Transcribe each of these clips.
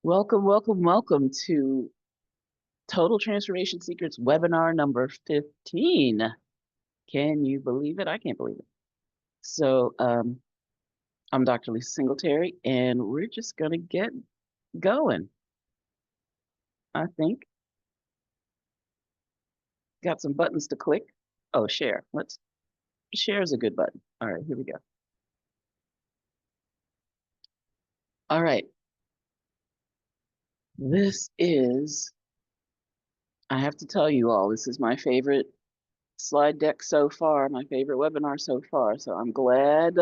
Welcome, welcome, welcome to Total Transformation Secrets webinar number 15. Can you believe it? I can't believe it. So, I'm Dr. Lisa Singletary, and we're just going to get going, I think. Got some buttons to click. Oh, share. Share is a good button. All right, here we go. All right. I have to tell you all, this is my favorite slide deck so far, my favorite webinar so far. So I'm glad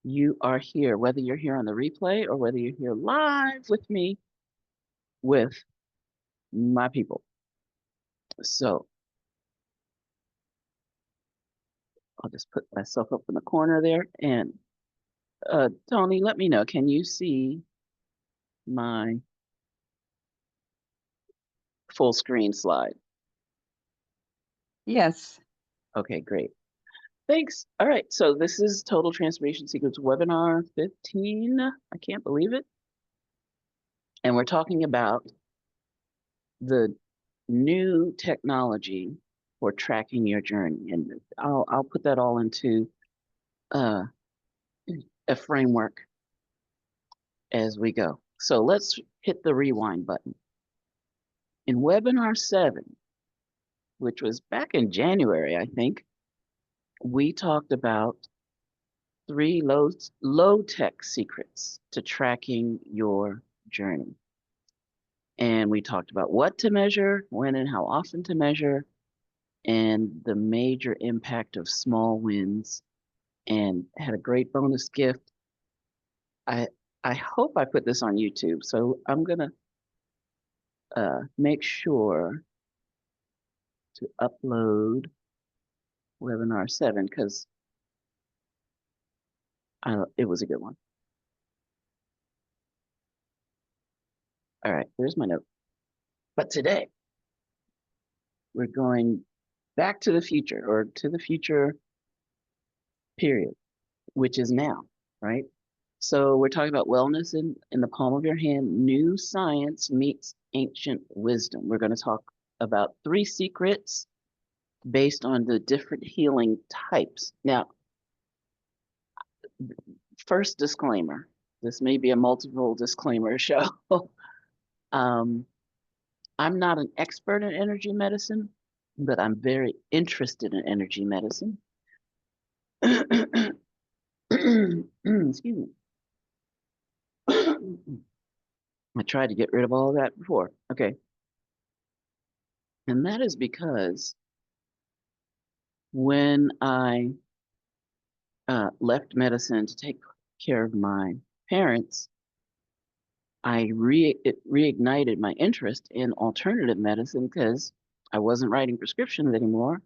you are here, whether you're here on the replay or whether you're here live with me, with my people. So I'll just put myself up in the corner there. And Tony, let me know, can you see my full screen slide? Yes. Okay, great. Thanks. All right, so this is Total Transformation Secrets webinar 15. I can't believe it. And we're talking about the new technology for tracking your journey. And I'll put that all into a framework as we go. So let's hit the rewind button. In webinar 7, which was back in January, I think, we talked about 3 low-tech secrets to tracking your journey. And we talked about what to measure, when and how often to measure, and the major impact of small wins, and had a great bonus gift. I hope I put this on YouTube, so I'm gonna make sure to upload webinar 7 because it was a good one. All right, there's my note. But today, we're going back to the future, or to the future period, which is now, right? So we're talking about wellness in the palm of your hand. New science meets ancient wisdom. We're going to talk about 3 secrets based on the different healing types. Now, first disclaimer, this may be a multiple disclaimer show. I'm not an expert in energy medicine, but I'm very interested in energy medicine. Excuse me. I tried to get rid of all of that before. Okay. And that is because when I left medicine to take care of my parents, it reignited my interest in alternative medicine because I wasn't writing prescriptions anymore,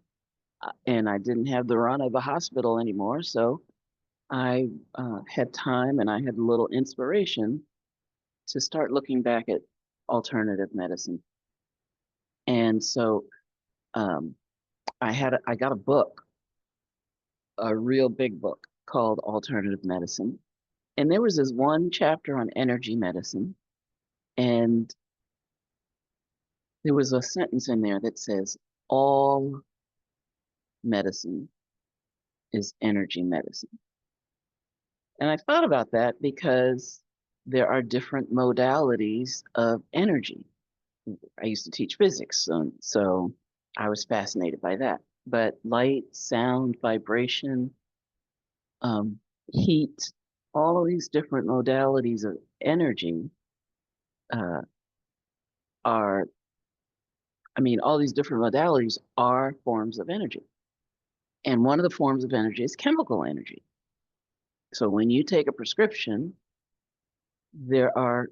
and I didn't have the run of the hospital anymore. So I had time and I had a little inspiration to start looking back at alternative medicine. And so I got a book, a real big book called Alternative Medicine. And there was this one chapter on energy medicine. And there was a sentence in there that says, all medicine is energy medicine. And I thought about that because there are different modalities of energy. I used to teach physics, so I was fascinated by that. But light, sound, vibration, heat, all of these different modalities of energy uh, all these different modalities are forms of energy. And one of the forms of energy is chemical energy. So when you take a prescription, there are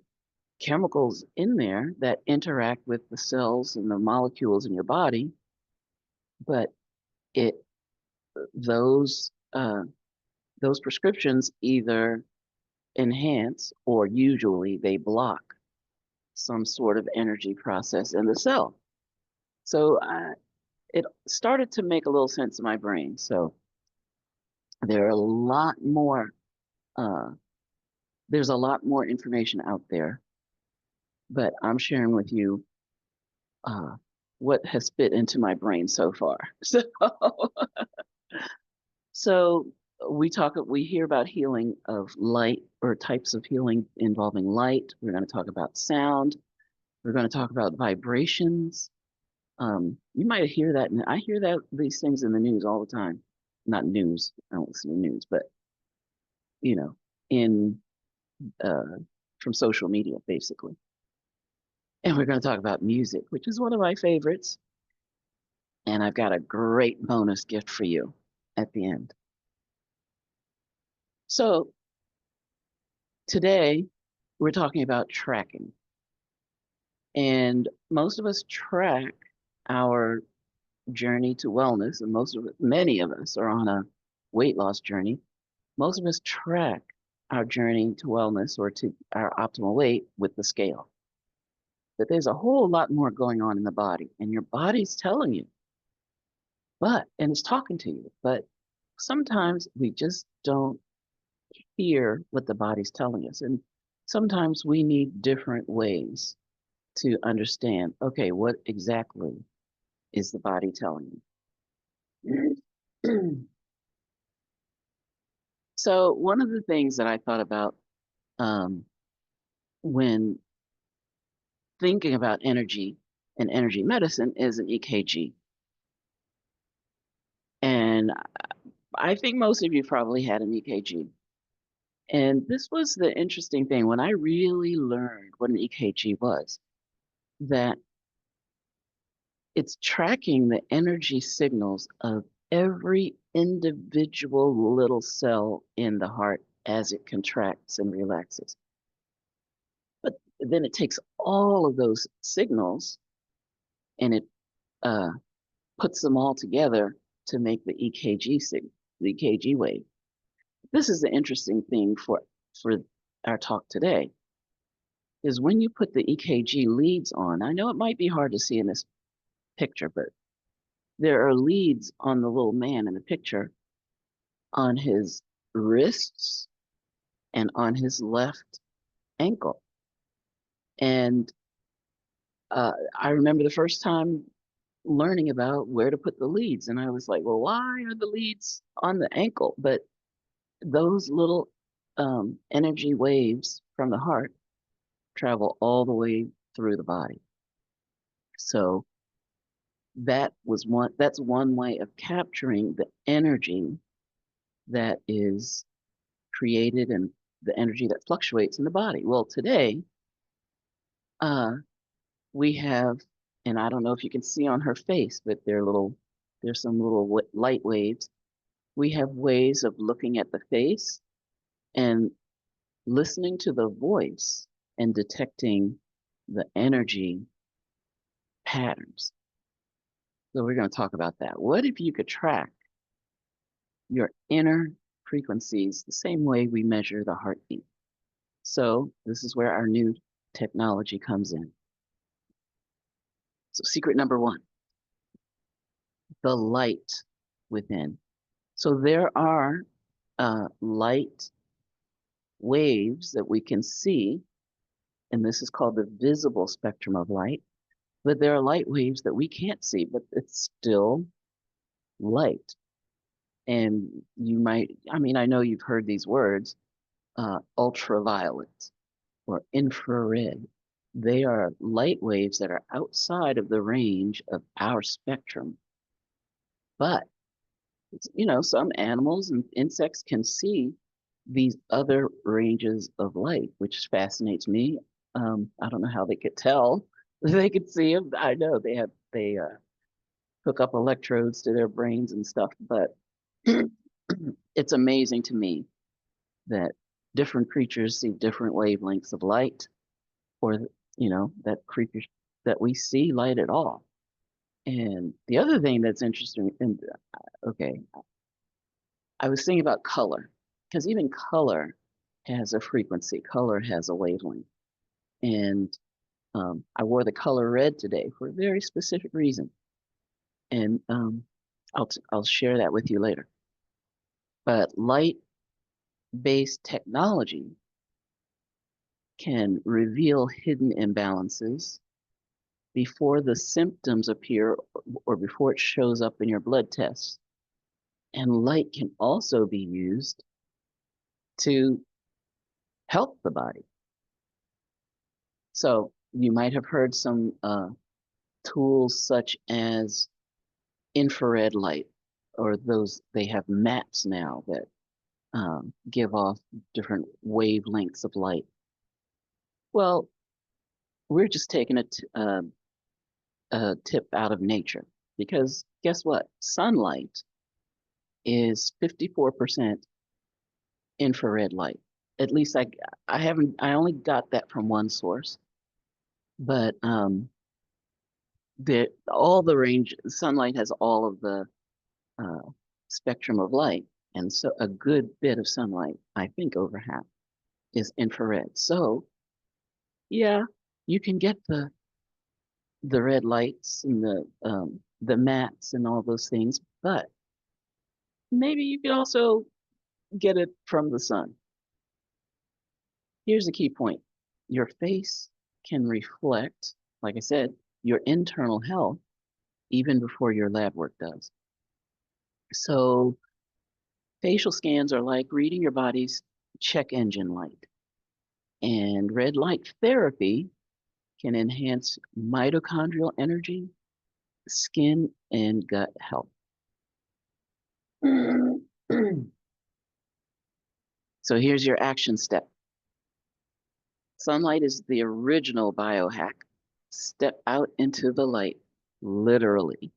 chemicals in there that interact with the cells and the molecules in your body, but those prescriptions either enhance or usually they block some sort of energy process in the cell. So it started to make a little sense in my brain. So there are a lot more, there's a lot more information out there but I'm sharing with you what has fit into my brain so far. So we hear about healing of light or types of healing involving light. We're going to talk about sound. We're going to talk about vibrations. You might hear that, and I hear that these things in the news all the time. Not news. I don't listen to news, but you know, in uh, from social media, basically. And we're going to talk about music, which is one of my favorites. And I've got a great bonus gift for you at the end. So today we're talking about tracking. And most of us track our journey to wellness, and many of us are on a weight loss journey. Most of us track our journey to wellness or to our optimal weight with the scale. But there's a whole lot more going on in the body, and your body's telling you, and it's talking to you. But sometimes we just don't hear what the body's telling us. And sometimes we need different ways to understand, okay, what exactly is the body telling you? So one of the things that I thought about when thinking about energy and energy medicine is an EKG. And I think most of you probably had an EKG. And this was the interesting thing when I really learned what an EKG was, that it's tracking the energy signals of every individual little cell in the heart as it contracts and relaxes. But then it takes all of those signals and it uh, puts them all together to make the EKG signal, the EKG wave. This is the interesting thing for our talk today, is when you put the EKG leads on. I know it might be hard to see in this picture, but there are leads on the little man in the picture on his wrists and on his left ankle. And I remember the first time learning about where to put the leads, and I was like, well, why are the leads on the ankle? But those little energy waves from the heart travel all the way through the body. So that's one way of capturing the energy that is created and the energy that fluctuates in the body. Well, today we have, and I don't know if you can see on her face, but there's some little light waves. We have ways of looking at the face and listening to the voice and detecting the energy patterns. So we're going to talk about that. What if you could track your inner frequencies the same way we measure the heartbeat? So this is where our new technology comes in. So secret number one, the light within. So there are light waves that we can see, and this is called the visible spectrum of light. But there are light waves that we can't see, but it's still light. And I know you've heard these words, ultraviolet or infrared. They are light waves that are outside of the range of our spectrum. But, some animals and insects can see these other ranges of light, which fascinates me. I don't know how they could tell. They could see them. I know they hook up electrodes to their brains and stuff, but it's amazing to me that different creatures see different wavelengths of light, or that creatures that we see light at all. And the other thing that's interesting, and okay, I was thinking about color, because even color has a frequency. Color has a wavelength, and I wore the color red today for a very specific reason, and I'll share that with you later. But light-based technology can reveal hidden imbalances before the symptoms appear or before it shows up in your blood tests. And light can also be used to help the body. So you might have heard some tools such as infrared light, or they have maps now that give off different wavelengths of light. Well, we're just taking a tip out of nature, because guess what? Sunlight is 54% infrared light. At least I only got that from one source, but all the range, sunlight has all of the uh, spectrum of light, and so a good bit of sunlight, I think over half, is infrared. So yeah, you can get the red lights and the mats and all those things, but maybe you could also get it from the sun. Here's the key point. Your face can reflect, like I said, your internal health even before your lab work does. So facial scans are like reading your body's check engine light. And red light therapy can enhance mitochondrial energy, skin, and gut health. So here's your action step. Sunlight is the original biohack. Step out into the light, literally.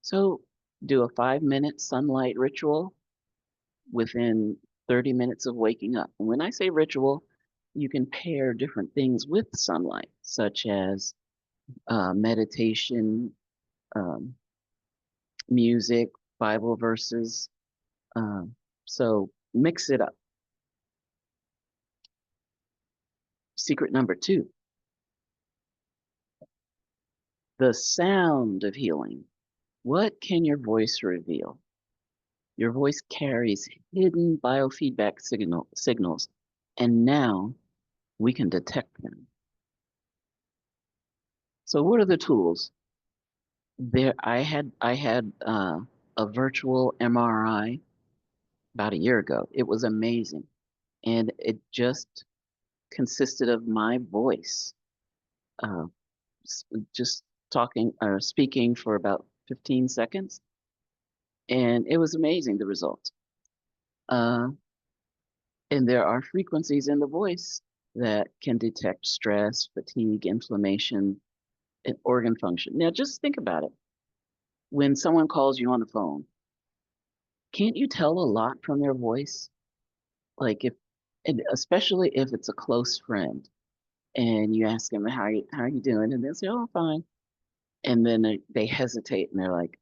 So do a 5-minute sunlight ritual within 30 minutes of waking up. And when I say ritual, you can pair different things with sunlight, such as meditation, um, music, Bible verses. So mix it up. Secret number 2, the sound of healing. What can your voice reveal? Your voice carries hidden biofeedback signals, and now we can detect them. So what are the tools? I had a virtual MRI about a year ago. It was amazing, and it just consisted of my voice, uh, just talking or speaking for about 15 seconds, and it was amazing, the results. And there are frequencies in the voice that can detect stress, fatigue, inflammation, and organ function. Now, just think about it. When someone calls you on the phone, can't you tell a lot from their voice? Like and especially if it's a close friend, and you ask them how are you doing, and they'll say, "Oh, fine," and then they hesitate and they're like,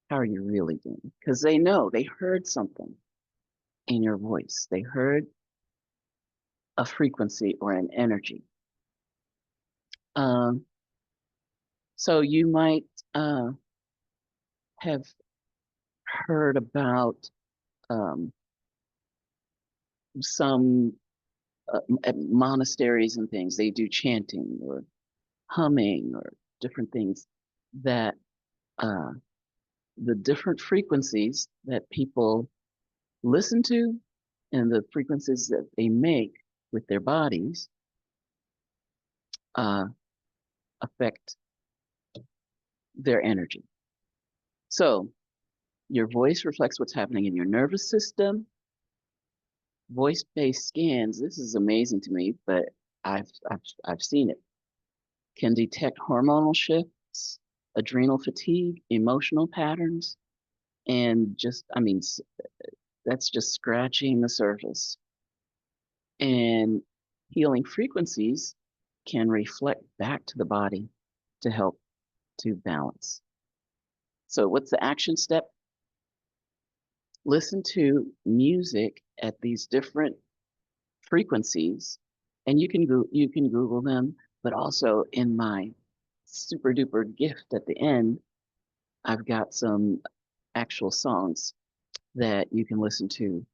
"How are you really doing?" Because they know they heard something in your voice. They heard a frequency or an energy. Um, so you might have heard about um, some at monasteries and things. They do chanting or humming or different things that uh, the different frequencies that people listen to and the frequencies that they make with their bodies uh, affect their energy. So your voice reflects what's happening in your nervous system. Voice-based scans, this is amazing to me, but I've seen it, can detect hormonal shifts, adrenal fatigue, emotional patterns, and that's just scratching the surface. And healing frequencies can reflect back to the body to help to balance. So what's the action step? Listen to music at these different frequencies, and you can Google them, but also in my super duper gift at the end, I've got some actual songs that you can listen to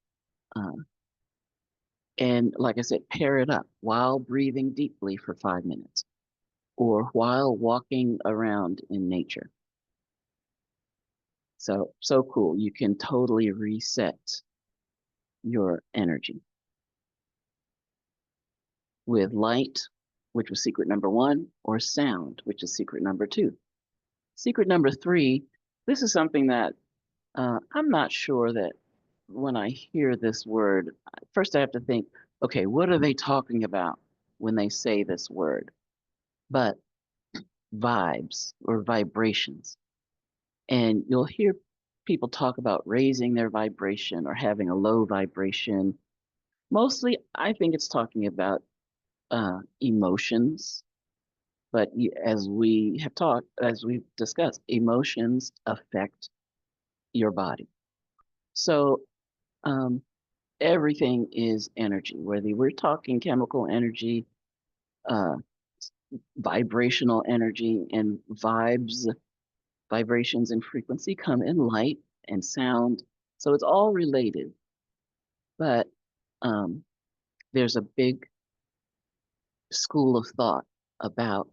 And like I said, pair it up while breathing deeply for 5 minutes or while walking around in nature. So cool. You can totally reset your energy with light, which was secret number 1, or sound, which is secret number 2. Secret number 3, this is something that I'm not sure that when I hear this word, first I have to think, okay, what are they talking about when they say this word? But vibes or vibrations. And you'll hear people talk about raising their vibration or having a low vibration. Mostly, I think it's talking about emotions. But as we have talked, as we've discussed, emotions affect your body. So um, everything is energy, whether we're talking chemical energy, uh, vibrational energy, and vibrations and frequency come in light and sound. So it's all related. But um, there's a big school of thought about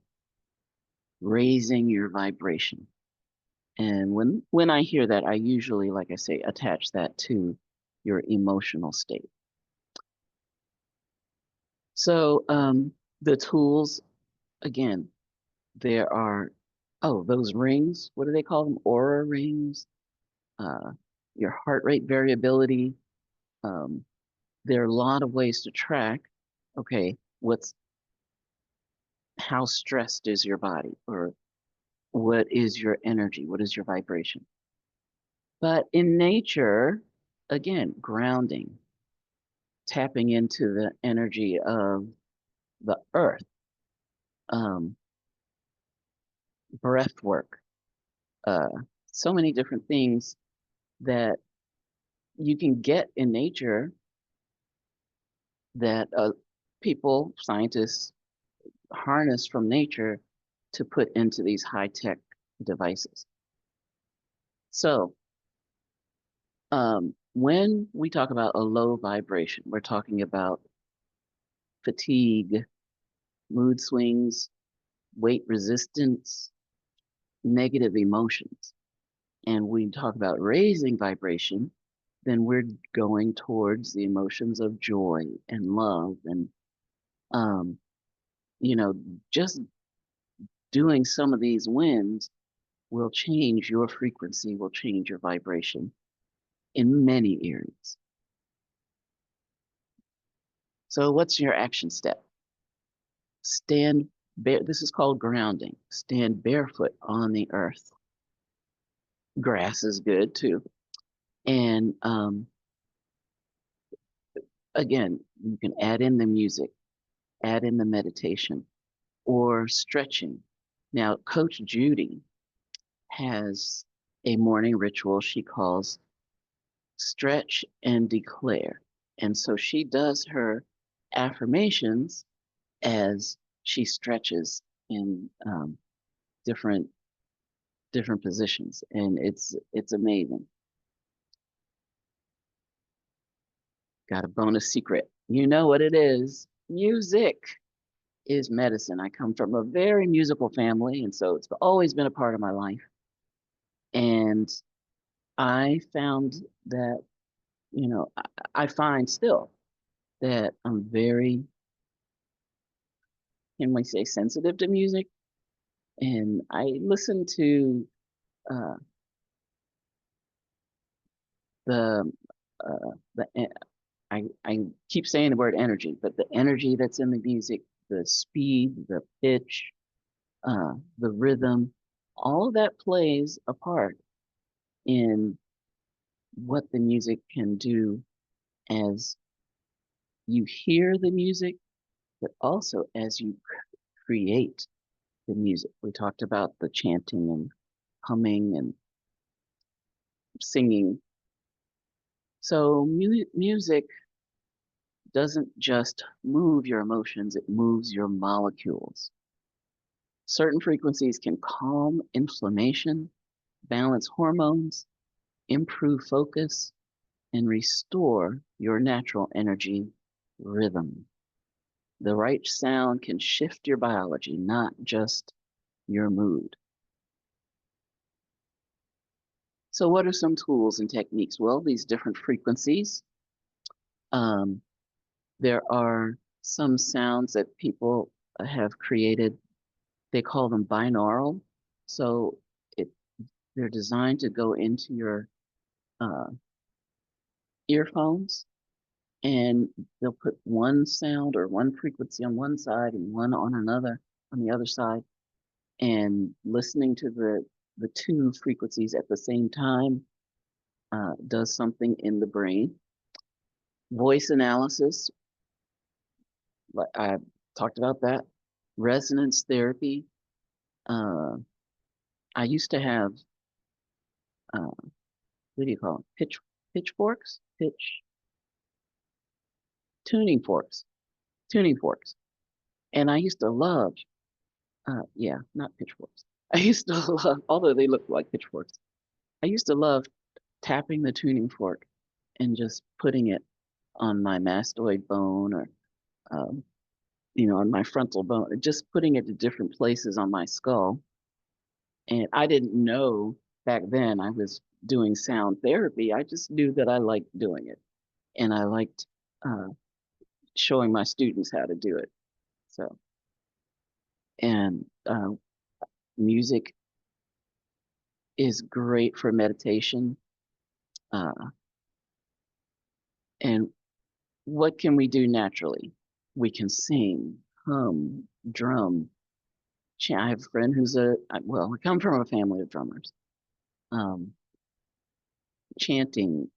raising your vibration. And when I hear that, I usually, like I say, attach that to your emotional state. So the tools, again, there are, oh, those rings, what do they call them? Aura rings, uh, your heart rate variability. Um, there are a lot of ways to track, okay, how stressed is your body, or what is your energy? What is your vibration? But in nature, again, grounding, tapping into the energy of the earth, um, breath work, uh, so many different things that you can get in nature that people, scientists, harness from nature to put into these high-tech devices. So when we talk about a low vibration, we're talking about fatigue, mood swings, weight resistance, negative emotions. And we talk about raising vibration, then we're going towards the emotions of joy and love and um, you know, just doing some of these winds will change your frequency, will change your vibration in many areas. So what's your action step? Stand bare. This is called grounding. Stand barefoot on the earth. Grass is good too. And again, you can add in the music, add in the meditation, or stretching. Now, Coach Judy has a morning ritual she calls stretch and declare. And so she does her affirmations as she stretches in different different positions, and it's amazing. Got a bonus secret. You know what it is. Music is medicine. I come from a very musical family, and so it's always been a part of my life. And I found that, I find still that I'm very, can we say, sensitive to music. And I listen to uh, the I keep saying the word energy, but the energy that's in the music, the speed, the pitch, the rhythm, all of that plays a part in what the music can do as you hear the music, but also as you create the music. We talked about the chanting and humming and singing. So music doesn't just move your emotions, it moves your molecules. Certain frequencies can calm inflammation, balance hormones, improve focus, and restore your natural energy rhythm. The right sound can shift your biology, not just your mood. So what are some tools and techniques? Well, these different frequencies. Um, there are some sounds that people have created. They call them binaural. So it, they're designed to go into your uh, earphones, and they'll put one sound or one frequency on one side and one on the other side, and listening to the two frequencies at the same time does something in the brain. Voice analysis, like I talked about that. Resonance therapy. Uh, I used to have what do you call it? Pitchforks, tuning forks, and I used to love. Yeah, not pitchforks. I used to love, although they look like pitchforks. I used to love tapping the tuning fork and just putting it on my mastoid bone or um, on my frontal bone, just putting it to different places on my skull. And I didn't know back then I was doing sound therapy. I just knew that I liked doing it, and I liked uh, showing my students how to do it. So, and music is great for meditation. Uh, and what can we do naturally? We can sing, hum, drum. I have a friend who's well, I come from a family of drummers. Um, Chanting,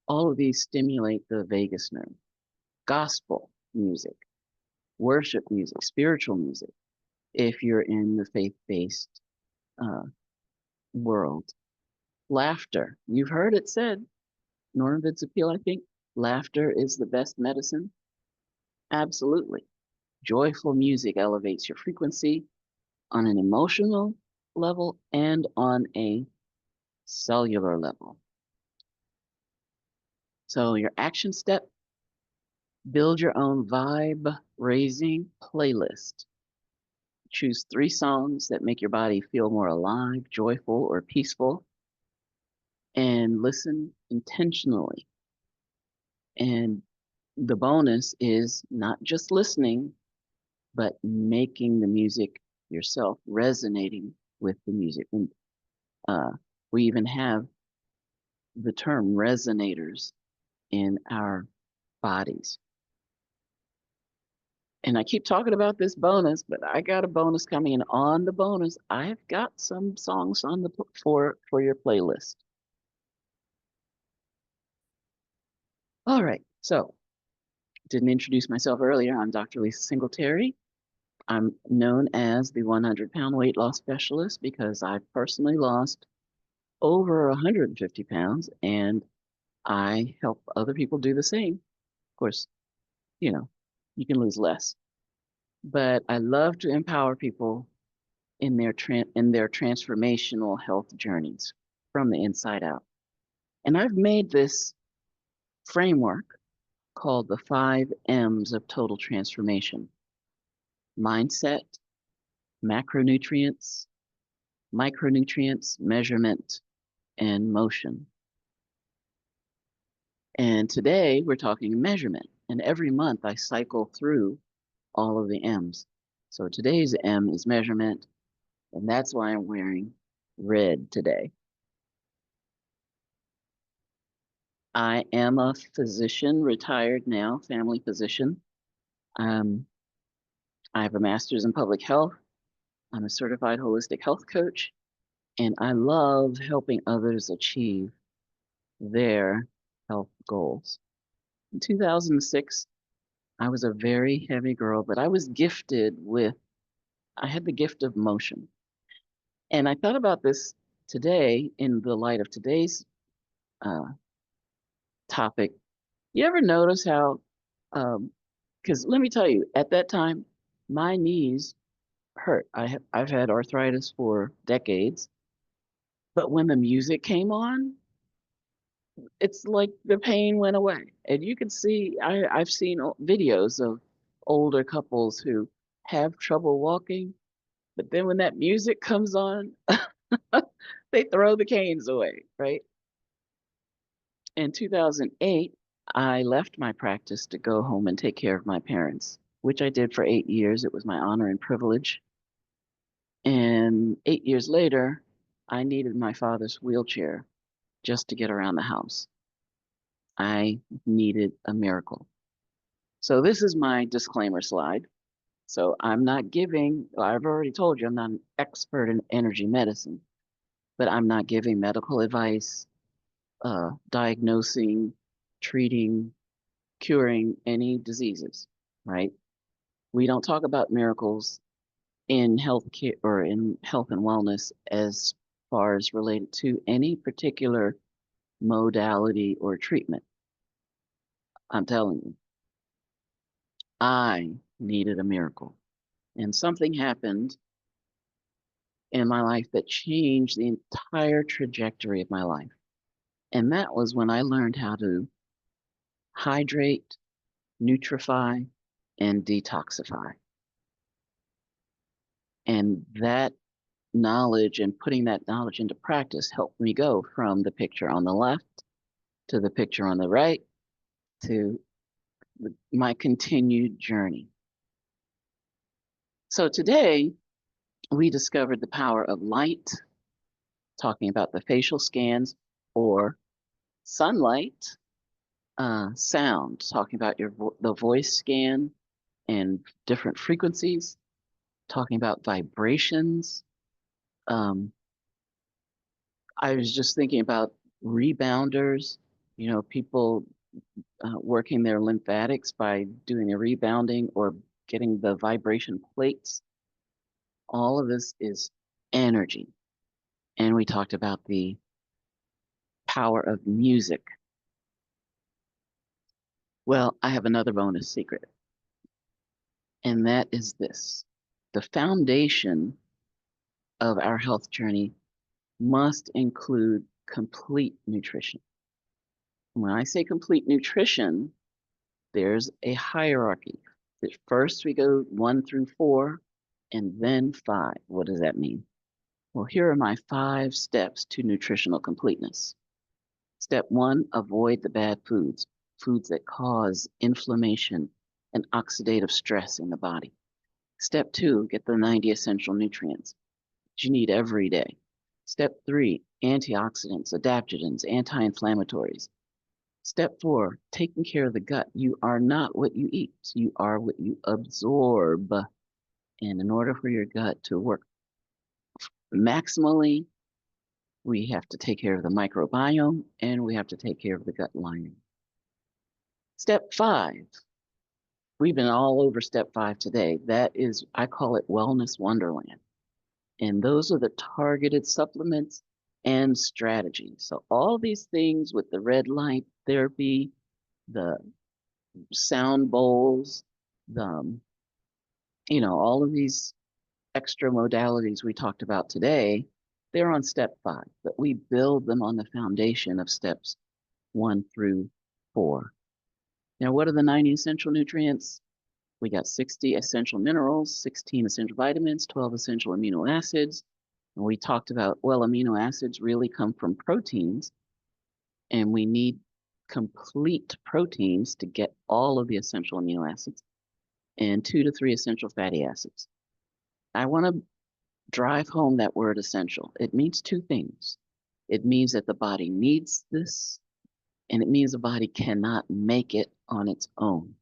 all of these stimulate the vagus nerve. Gospel music, worship music, spiritual music, if you're in the faith-based uh, world. Laughter, you've heard it said, Norman Vincent Peale, I think, laughter is the best medicine. Absolutely. Joyful music elevates your frequency on an emotional level and on a cellular level. So your action step, build your own vibe raising playlist. Choose 3 songs that make your body feel more alive, joyful, or peaceful, and listen intentionally. And the bonus is not just listening, but making the music yourself, resonating with the music. And we even have the term resonators in our bodies. And I keep talking about this bonus, but I got a bonus coming in. On the bonus, I've got some songs on the for your playlist. All right, so didn't introduce myself earlier. I'm Dr. Lisa Singletary. I'm known as the 100-pound weight loss specialist because I personally lost over 150 pounds, and I help other people do the same. Of course, you can lose less, but I love to empower people in their transformational health journeys from the inside out. And I've made this framework called the 5 M's of total transformation: mindset, macronutrients, micronutrients, measurement, and motion. And today we're talking measurement. And every month I cycle through all of the M's. So today's M is measurement, and that's why I'm wearing red today. I am a physician, retired now, family physician. I have a master's in public health. I'm a certified holistic health coach, and I love helping others achieve their health goals. In 2006, I was a very heavy girl, but I was gifted with, I had the gift of motion. And I thought about this today in the light of today's uh, topic. You ever notice how, because let me tell you, at that time, my knees hurt. I've had arthritis for decades, but when the music came on, it's like the pain went away. And you can see, I've seen videos of older couples who have trouble walking, but then when that music comes on, they throw the canes away, right? In 2008, I left my practice to go home and take care of my parents, which I did for 8 years. It was my honor and privilege. And 8 years later, I needed my father's wheelchair just to get around the house. I needed a miracle. So this is my disclaimer slide. So I'm not giving, I've already told you, I'm not an expert in energy medicine, but I'm not giving medical advice, diagnosing, treating, curing any diseases, right? We don't talk about miracles in healthcare or in health and wellness as far as related to any particular modality or treatment. I'm telling you, I needed a miracle. And something happened in my life that changed the entire trajectory of my life. And that was when I learned how to hydrate, nutrify, and detoxify. And that knowledge and putting that knowledge into practice helped me go from the picture on the left to the picture on the right to my continued journey. So today we discovered the power of light, talking about the facial scans or sunlight, sound, talking about the voice scan and different frequencies, talking about vibrations. I was just thinking about rebounders, people working their lymphatics by doing the rebounding or getting the vibration plates. All of this is energy. And we talked about the power of music. Well, I have another bonus secret, and that is this. The foundation of our health journey must include complete nutrition. When I say complete nutrition, there's a hierarchy. First, we go 1 through 4, and then 5. What does that mean? Well, here are my 5 steps to nutritional completeness. Step 1, avoid the bad foods, foods that cause inflammation and oxidative stress in the body. Step 2, get the 90 essential nutrients that you need every day. Step 3, antioxidants, adaptogens, anti-inflammatories. Step 4, taking care of the gut. You are not what you eat. You are what you absorb. And in order for your gut to work maximally, we have to take care of the microbiome and we have to take care of the gut lining. Step 5, we've been all over step 5 today. That is, I call it Wellness Wonderland. And those are the targeted supplements and strategies. So all these things with the red light therapy, the sound bowls, the, all of these extra modalities we talked about today, they're on step 5, but we build them on the foundation of steps 1 through 4. Now, what are the 90 essential nutrients? We got 60 essential minerals, 16 essential vitamins, 12 essential amino acids. And we talked about, well, amino acids really come from proteins, and we need complete proteins to get all of the essential amino acids, and 2 to 3 essential fatty acids. I want to drive home that word essential. It means 2 things. It means that the body needs this, and it means the body cannot make it on its own.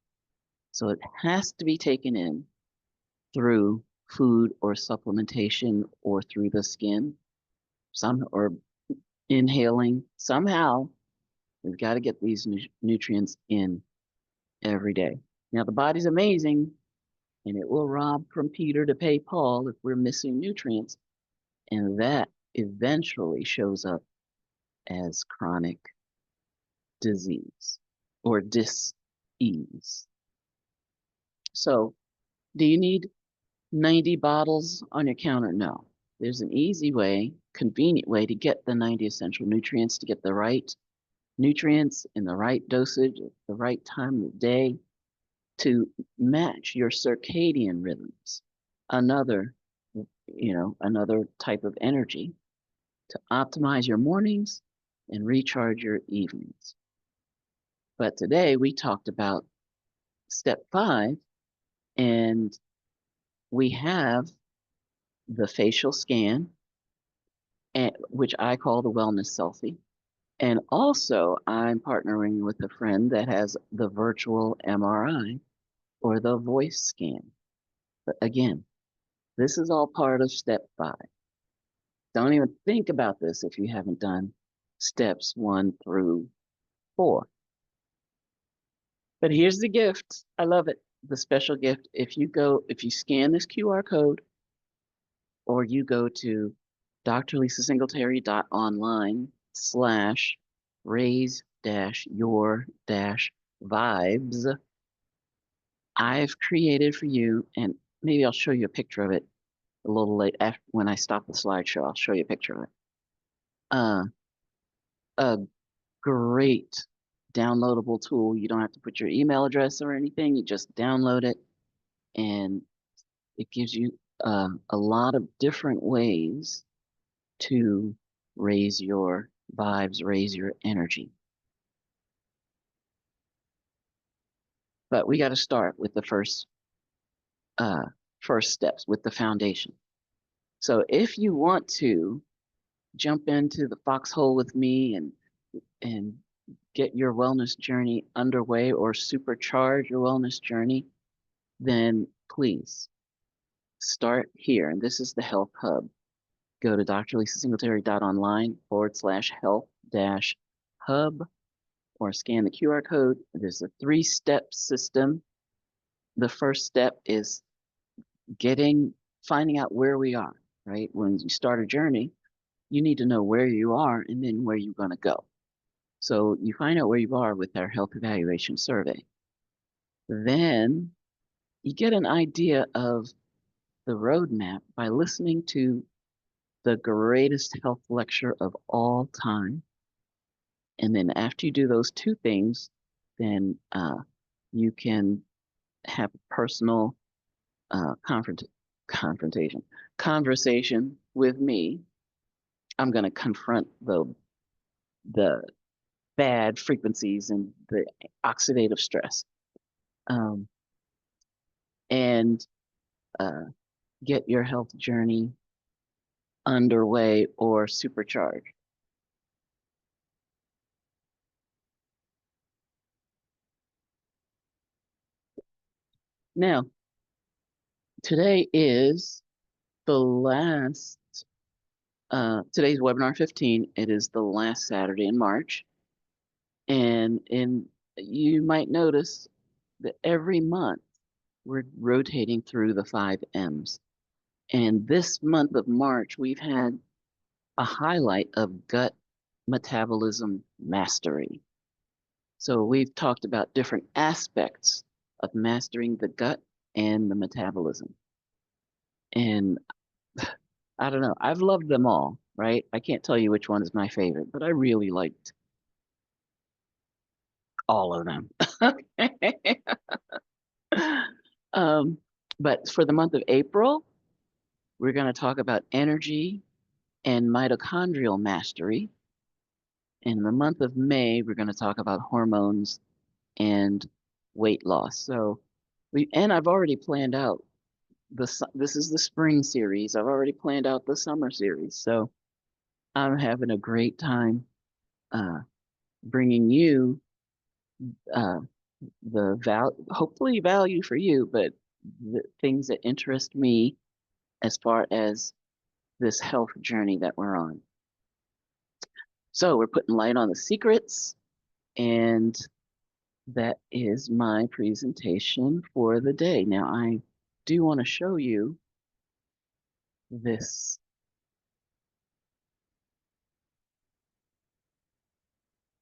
So it has to be taken in through food or supplementation or through the skin, or inhaling. Somehow, we've got to get these nutrients in every day. Now, the body's amazing, and it will rob from Peter to pay Paul if we're missing nutrients, and that eventually shows up as chronic disease or dis-ease. So, do you need 90 bottles on your counter? No. There's an easy way, convenient way to get the 90 essential nutrients, to get the right nutrients in the right dosage at the right time of day to match your circadian rhythms. Another, another type of energy to optimize your mornings and recharge your evenings. But today we talked about step 5, and we have the facial scan, which I call the wellness selfie. And also, I'm partnering with a friend that has the virtual MRI or the voice scan. But again, this is all part of step 5. Don't even think about this if you haven't done steps 1 through 4. But here's the gift. I love it. The special gift. If you scan this QR code, or you go to drlisasingletary.online/raise-your-vibes, I've created for you, and maybe I'll show you a picture of it a little late after when I stop the slideshow. I'll show you a picture of it. A great downloadable tool. You don't have to put your email address or anything. You just download it, and it gives you a lot of different ways to raise your vibes, raise your energy. But we got to start with the first steps, with the foundation. So if you want to jump into the foxhole with me and get your wellness journey underway or supercharge your wellness journey, then please start here. And this is the Health Hub. Go to drlisasingletary.online/health-hub or scan the QR code. There's a 3-step system. The first step is finding out where we are, right? When you start a journey, you need to know where you are and then where you're going to go. So you find out where you are with our health evaluation survey. Then you get an idea of the roadmap by listening to the greatest health lecture of all time. And then after you do those 2 things, then you can have a personal conversation with me. I'm going to confront the bad frequencies and the oxidative stress, and get your health journey underway or supercharged. Now, today is the last, today's webinar 15. It is the last Saturday in March. And you might notice that every month we're rotating through the 5 M's. And this month of March, we've had a highlight of gut metabolism mastery. So we've talked about different aspects of mastering the gut and the metabolism. And I don't know, I've loved them all, right? I can't tell you which one is my favorite, but I really liked all of them. But for the month of April, we're going to talk about energy and mitochondrial mastery. In the month of May, we're going to talk about hormones and weight loss. So I've already planned out this is the spring series. I've already planned out the summer series. So I'm having a great time bringing you hopefully value for you, but the things that interest me as far as this health journey that we're on. So we're putting light on the secrets, and that is my presentation for the day. Now I do want to show you this.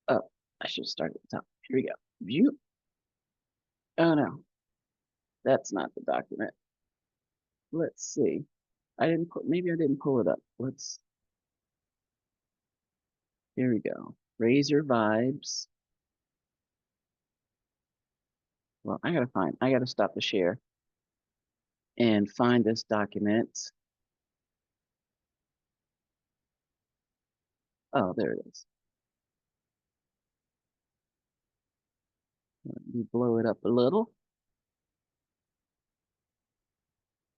Oh, I should start at the top. Here we go. View. Oh no, that's not the document. Let's see. Maybe I didn't pull it up. Here we go. raise your vibes. Well, I gotta stop the share and find this document. Oh, there it is. Let me blow it up a little.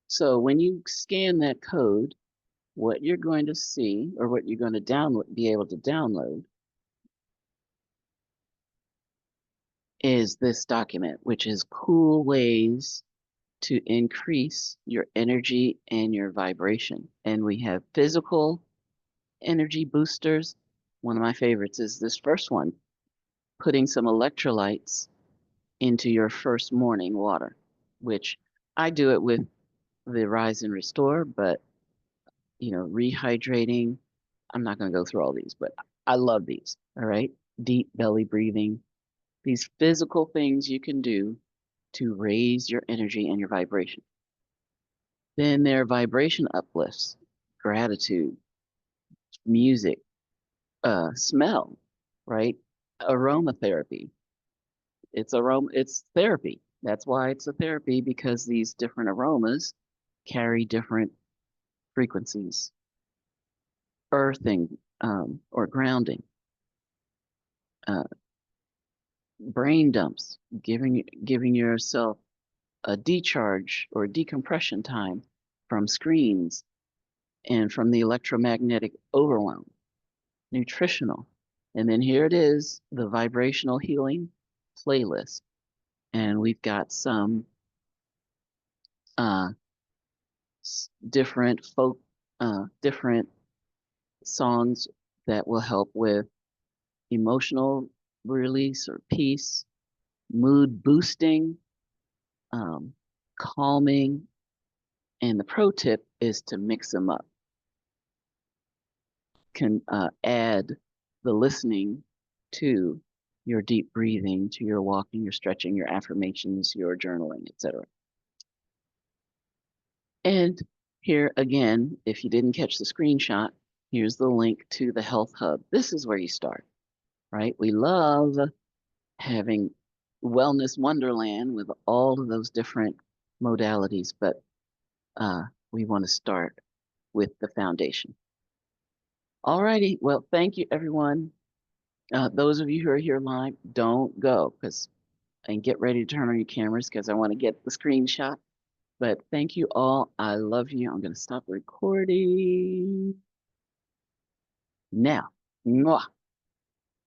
So when you scan that code, what you're going to see, or what you're going to download, be able to download, is this document, which is cool ways to increase your energy and your vibration. And we have physical energy boosters. One of my favorites is this first one, putting some electrolytes into your first morning water, which I do it with the Rise and Restore, but rehydrating. I'm not going to go through all these, but I love these. All right. Deep belly breathing, these physical things you can do to raise your energy and your vibration. Then there are vibration uplifts, gratitude, music, smell, right? Aromatherapy. It's therapy. That's why it's a therapy, because these different aromas carry different frequencies. Earthing, or grounding, uh, brain dumps, giving yourself a decharge or decompression time from screens and from the electromagnetic overwhelm. Nutritional. And then here it is, the vibrational healing playlist. And we've got some uh, different songs that will help with emotional release or peace, mood boosting, um, calming. And the pro tip is to mix them up. Can add the listening to your deep breathing, to your walking, your stretching, your affirmations, your journaling, etc. And here again, if you didn't catch the screenshot, here's the link to the Health Hub. This is where you start, right? We love having Wellness Wonderland with all of those different modalities, but we want to start with the foundation. All righty. Well, thank you, everyone. Those of you who are here live, don't go and get ready to turn on your cameras, because I want to get the screenshot. But thank you all. I love you. I'm going to stop recording now. Mwah.